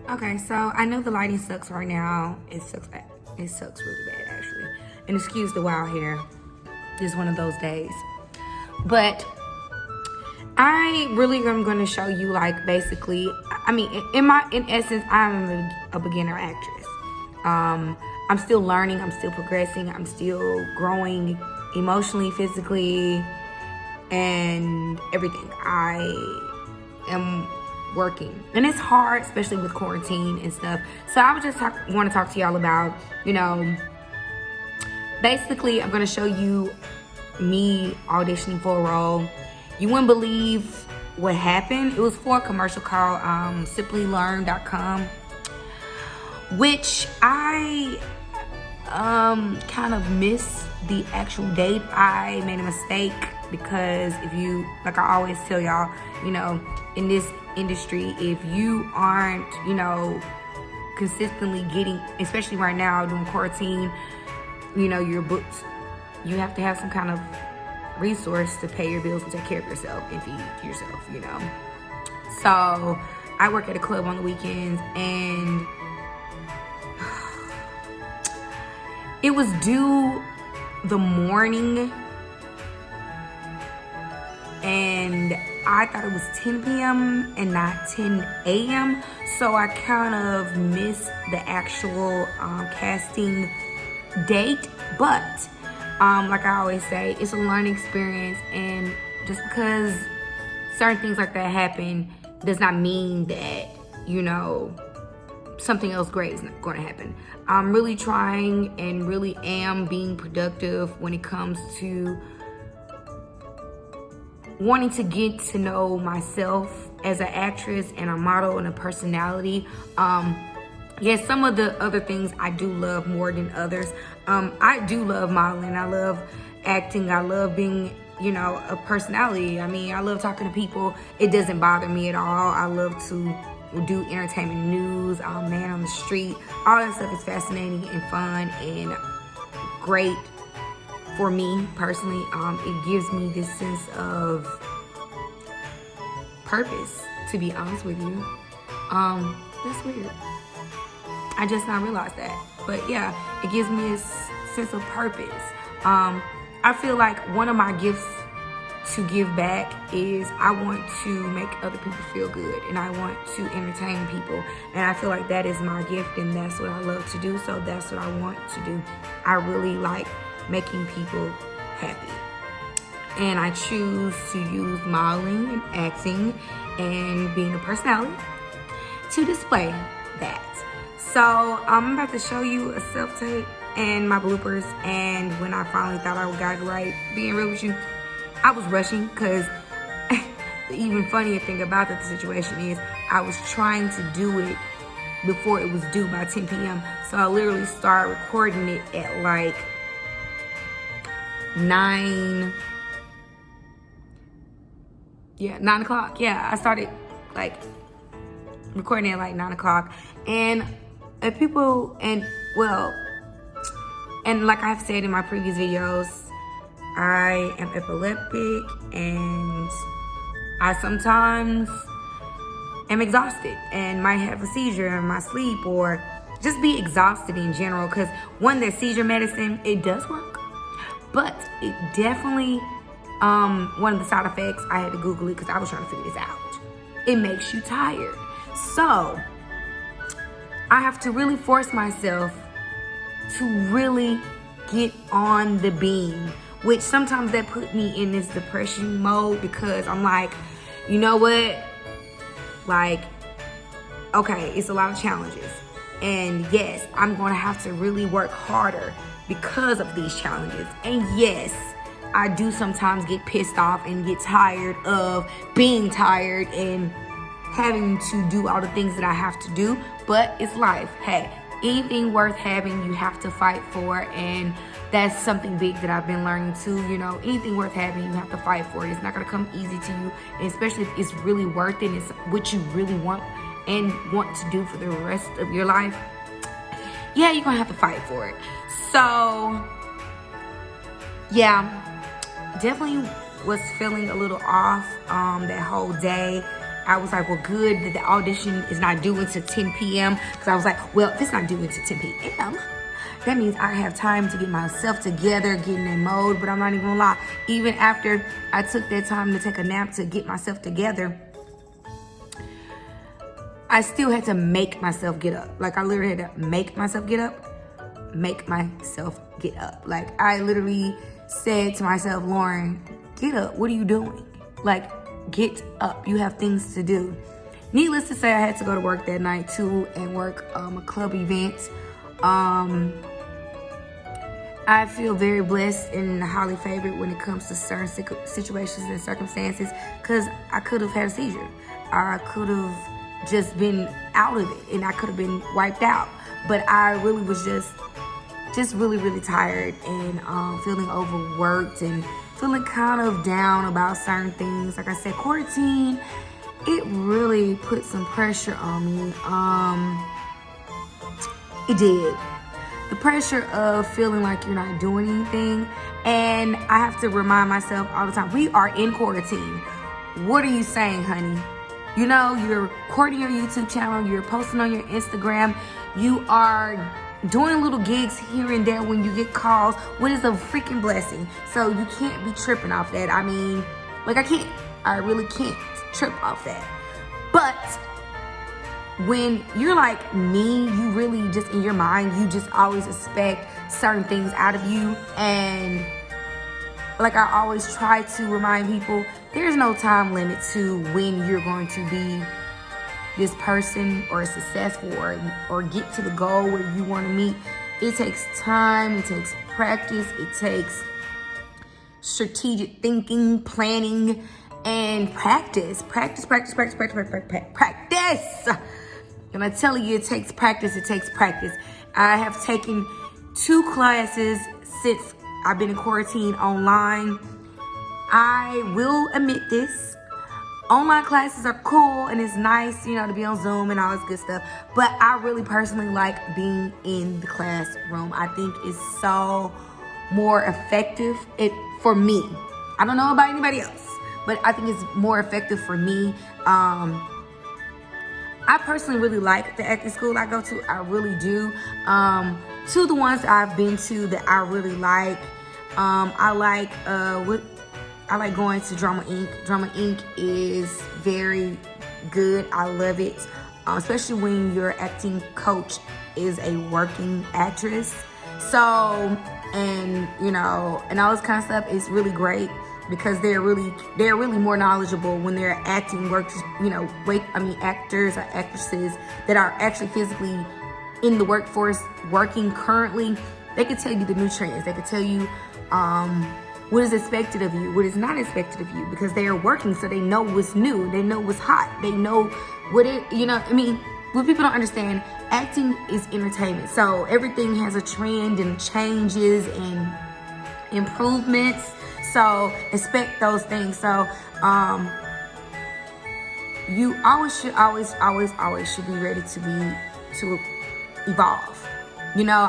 Okay, so I know the lighting sucks right now. It sucks. It sucks really bad, actually. And excuse the wild hair. It's one of those days. But I really am going to show you, like, basically. I mean, in essence, I'm a beginner actress. I'm still learning. I'm still progressing. I'm still growing emotionally, physically, and everything. I am working, and it's hard, especially with quarantine and stuff. So I would just want to talk to y'all about, basically, I'm going to show you me auditioning for a role. You wouldn't believe what happened. It was for a commercial called simplylearn.com, which I kind of missed the actual date. I made a mistake because if you, like I always tell y'all, in this industry, if you aren't, consistently getting, especially right now during quarantine, your books, you have to have some kind of resource to pay your bills and take care of yourself and feed yourself, So I work at a club on the weekends, and it was due the morning, and I thought it was 10 p.m. and not 10 a.m. So I kind of missed the actual casting date. But like I always say, it's a learning experience, and just because certain things like that happen does not mean that, something else great is not going to happen. I'm really trying and really am being productive when it comes to wanting to get to know myself as an actress and a model and a personality. Yes, some of the other things I do love more than others. I do love modeling. I love acting. I love being, a personality. I mean, I love talking to people. It doesn't bother me at all. I love to do entertainment news, man on the street. All that stuff is fascinating and fun and great for me personally. It gives me this sense of purpose, to be honest with you. That's weird. I just not realized that. But yeah, it gives me a sense of purpose. I feel like one of my gifts to give back is I want to make other people feel good, and I want to entertain people. And I feel like that is my gift, and that's what I love to do. So that's what I want to do. I really like making people happy. And I choose to use modeling and acting and being a personality to display that. So I'm about to show you a self-tape and my bloopers. And when I finally thought I got it right, being real with you, I was rushing because the even funnier thing about the situation is I was trying to do it before it was due by 10 p.m. So I literally started recording it at like 9 o'clock. Yeah, I started like recording at like 9 o'clock. And and like I've said in my previous videos, I am epileptic, and I sometimes am exhausted and might have a seizure in my sleep, or just be exhausted in general. Because that seizure medicine, it does work, but it definitely, one of the side effects, I had to Google it because I was trying to figure this out. It makes you tired. So I have to really force myself to really get on the beam, which sometimes that put me in this depression mode, because I'm like, you know what? Like, okay, it's a lot of challenges. And yes, I'm going to have to really work harder because of these challenges. And yes, I do sometimes get pissed off and get tired of being tired and having to do all the things that I have to do. But it's life. Hey, anything worth having, you have to fight for. And that's something big that I've been learning too. Anything worth having, you have to fight for it. It's not going to come easy to you. And especially if it's really worth it, it's what you really want and want to do for the rest of your life. Yeah, you're going to have to fight for it. So, yeah, definitely was feeling a little off that whole day. I was like, well, good that the audition is not due until 10 p.m. Because I was like, well, if it's not due until 10 p.m., that means I have time to get myself together, get in that mode. But I'm not even gonna lie, even after I took that time to take a nap to get myself together, I still had to make myself get up. Like, I literally had to make myself get up. Like, I literally said to myself, Lauren, get up. What are you doing? Like, get up. You have things to do. Needless to say, I had to go to work that night too and work a club event. I feel very blessed and highly favored when it comes to certain situations and circumstances, because I could have had a seizure. I could have just been out of it and I could have been wiped out. But I really was just really, really tired and feeling overworked and feeling kind of down about certain things. Like I said, quarantine, it really put some pressure on me. It did. The pressure of feeling like you're not doing anything. And I have to remind myself all the time, we are in quarantine. What are you saying, honey? You know, you're recording your YouTube channel, you're posting on your Instagram, you are doing little gigs here and there when you get calls, what is a freaking blessing. So you can't be tripping off that. I mean, like, I really can't trip off that. But when you're like me, you really just, in your mind, you just always expect certain things out of you. And like I always try to remind people, there's no time limit to when you're going to be this person or successful or get to the goal where you want to meet. It takes time, it takes practice, it takes strategic thinking, planning, and practice. Practice. And I tell you, it takes practice, it takes practice. I have taken 2 classes since I've been in quarantine online. I will admit this. Online classes are cool and it's nice, you know, to be on Zoom and all this good stuff. But I really personally like being in the classroom. I think it's so more effective for me. I don't know about anybody else, but I think it's more effective for me. I personally really like the acting school I go to. I really do. 2 of the ones I've been to that I really like. I like going to Drama Inc. Drama Inc. is very good. I love it, especially when your acting coach is a working actress. So, and you know, and all this kind of stuff is really great because they're really more knowledgeable when they're acting workers. You know, actors or actresses that are actually physically in the workforce working currently. They can tell you the new trends. They can tell you what is expected of you, what is not expected of you, because they are working, so they know what's new, they know what's hot, they know what what people don't understand, acting is entertainment. So everything has a trend and changes and improvements. So expect those things. So you always should be ready to evolve. You know,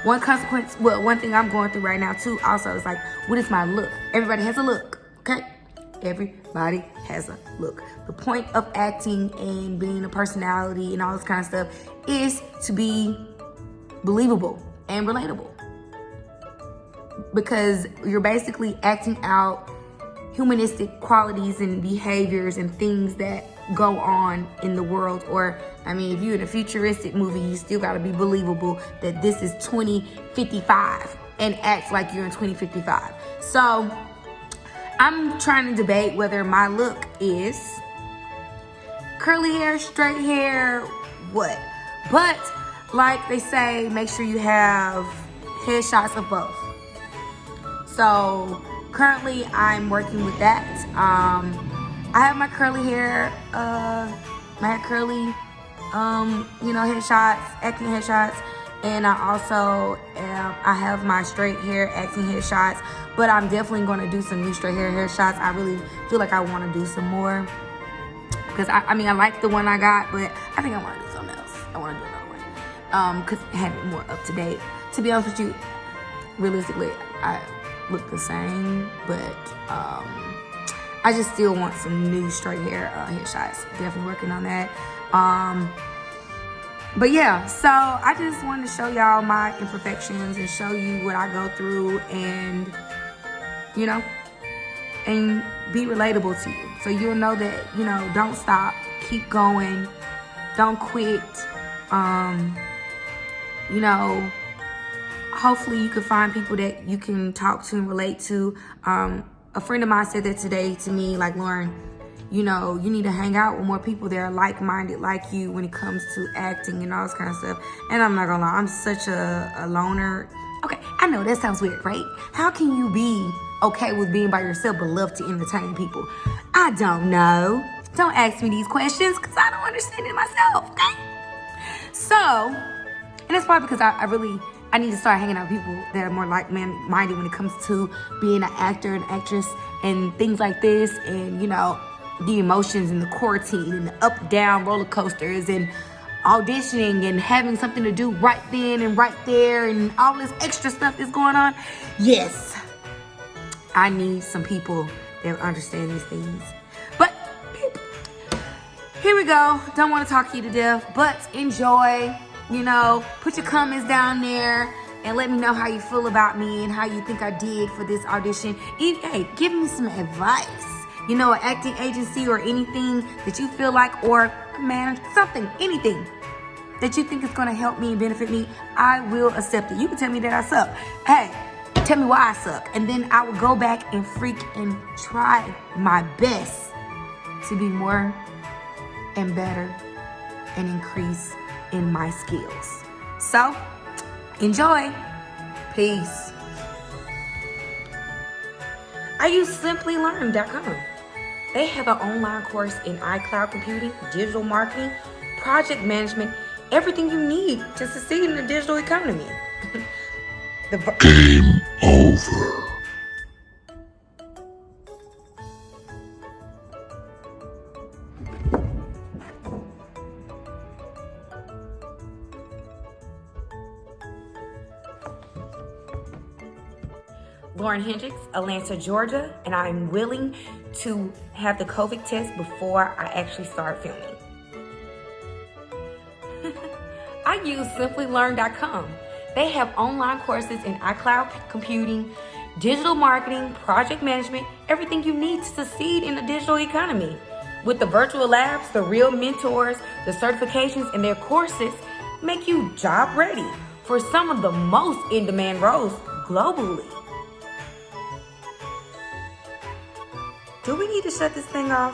one thing I'm going through right now too also is like, what is my look? Everybody has a look, okay? Everybody has a look. The point of acting and being a personality and all this kind of stuff is to be believable and relatable. Because you're basically acting out humanistic qualities and behaviors and things that go on in the world. Or, I mean, if you're in a futuristic movie, you still gotta be believable that this is 2055 and act like you're in 2055. So I'm trying to debate whether my look is curly hair, straight hair, what. But like they say, make sure you have headshots of both. So currently I'm working with that. I have my curly hair, headshots, acting headshots, and I also I have my straight hair acting headshots, but I'm definitely going to do some new straight hair headshots. I really feel like I want to do some more because I like the one I got, but I think I want to do something else. I want to do another one because it had it more up to date. To be honest with you, realistically, I look the same, but I just still want some new straight hair headshots. Definitely working on that. But yeah, so I just wanted to show y'all my imperfections and show you what I go through, and you know, and be relatable to you. So you'll know that, you know, don't stop, keep going, don't quit. You know, hopefully you can find people that you can talk to and relate to. A friend of mine said that today to me, like, Lauren, you know, you need to hang out with more people that are like-minded like you when it comes to acting and all this kind of stuff. And I'm not gonna lie, I'm such a loner. Okay, I know that sounds weird, right? How can you be okay with being by yourself but love to entertain people? I don't know. Don't ask me these questions because I don't understand it myself, okay? So, and it's probably because I need to start hanging out with people that are more like-minded when it comes to being an actor and actress and things like this, and, you know, the emotions and the quarantine and the up-down roller coasters and auditioning and having something to do right then and right there and all this extra stuff that's going on. Yes, I need some people that understand these things. But here we go. Don't want to talk you to death, but enjoy. You know, put your comments down there and let me know how you feel about me and how you think I did for this audition. Hey, give me some advice. You know, an acting agency or anything that you feel like, or a manager, something, anything that you think is going to help me and benefit me, I will accept it. You can tell me that I suck. Hey, tell me why I suck. And then I will go back and and try my best to be more and better and increase in my skills. So, enjoy. Peace. I use simplylearn.com. They have an online course in iCloud computing, digital marketing, project management, everything you need to succeed in the digital economy. Game over. Lauren Hendricks, Atlanta, Georgia, and I'm willing to have the COVID test before I actually start filming. I use simplylearn.com. They have online courses in iCloud computing, digital marketing, project management, everything you need to succeed in the digital economy. With the virtual labs, the real mentors, the certifications, and their courses make you job ready for some of the most in-demand roles globally. Do we need to shut this thing off?